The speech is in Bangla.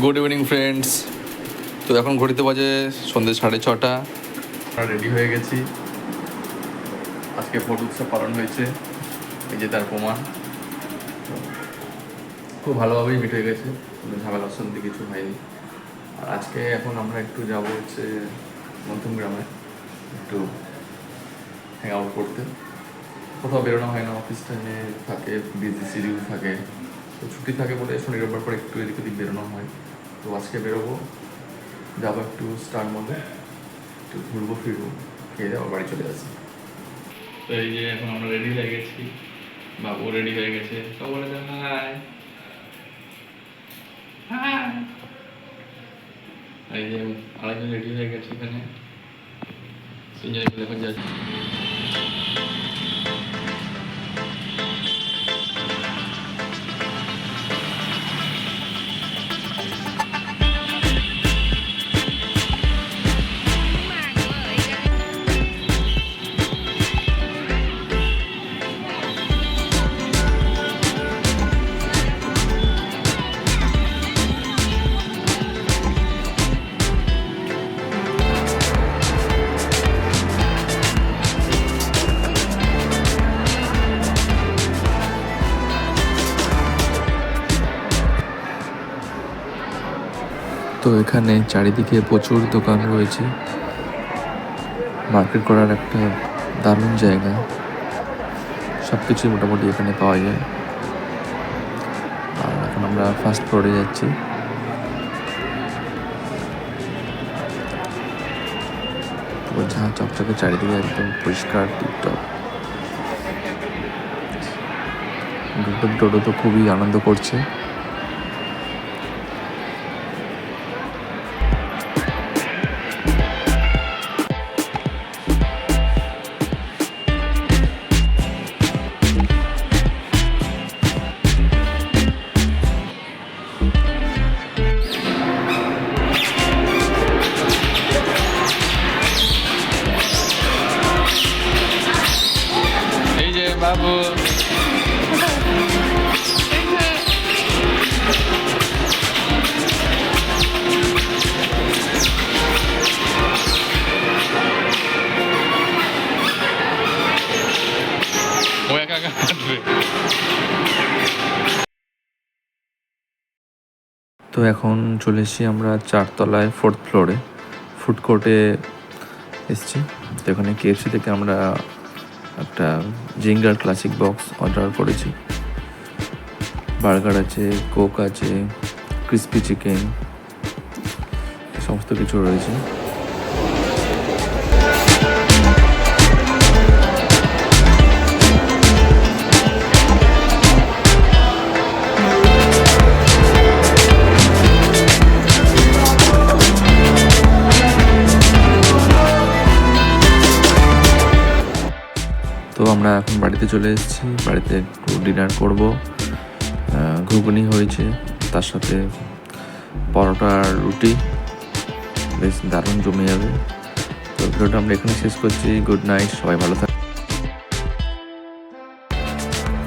Good evening friends. তো এখন ঘড়িতে বাজে সন্ধ্যে 6:30। আমরা রেডি হয়ে গেছি। আজকে ফটো উৎসব পালন হয়েছে, এই যে তার প্রমাণ। খুব ভালোভাবেই মিট হয়ে গেছে, কোনো ঝামেলা অশান্তি কিছু হয়নি। আর আজকে এখন আমরা একটু যাব হচ্ছে মধ্যমগ্রামে, একটু হ্যাং আউট করতে। কোথাও বেরোনো হয় না, অফিস টাইমে থাকে, বিজি শিডিউল থাকে, তো ছুটি থাকে বলে শনি রোববার পর একটু এদিক ওদিক বেরোনো হয়। তো আজকে বেরোবো, যাবো একটু স্টার মলে, একটু ঘুরবো ফিরবো, খেয়ে যাবো, বাড়ি চলে আসি। তো এই যে এখন আমরা রেডি হয়ে গেছি, বাবু রেডি হয়ে গেছে, সব বলে দেন হাই হাই। এই যে আরেকজন রেডি হয়ে গেছে, এখানে তিনজনে মিলে এখন যাচ্ছি। তো এখানে চারিদিকে প্রচুর দোকান রয়েছে, মার্কেট করার একটা দারুণ জায়গা। সব কিছুই মোটামুটি এখানে পাওয়া যায়। আর এখন আমরা ফার্স্ট ফ্লোরে যাচ্ছি। তো ঝাঁ চকচকে চারিদিকে একদম পরিষ্কার টিপটপ। টোটো তো খুবই আনন্দ করছে। এই যে বাবু, ও একা একা কাটবে। তো এখন চলে এসেছি আমরা 4তলায় 4th ফ্লোরে ফুড কোর্টে এসেছি। তো এখানে KFC থেকে আমরা একটা জিঙ্গার ক্লাসিক বক্স অর্ডার করেছি। বার্গার আছে, কোক আছে, ক্রিসপি চিকেন, সমস্ত কিছু রয়েছে। তো আমরা এখন বাড়িতে চলে এসেছি, বাড়িতে একটু ডিনার করব। ঘুগনি হয়েছে, তার সাথে পরোটা আর রুটি, বেশ দারুণ জমে যাবে। তো ভিডিওটা আমরা এখানে শেষ করছি। গুড নাইট, সবাই ভালো থাকবে।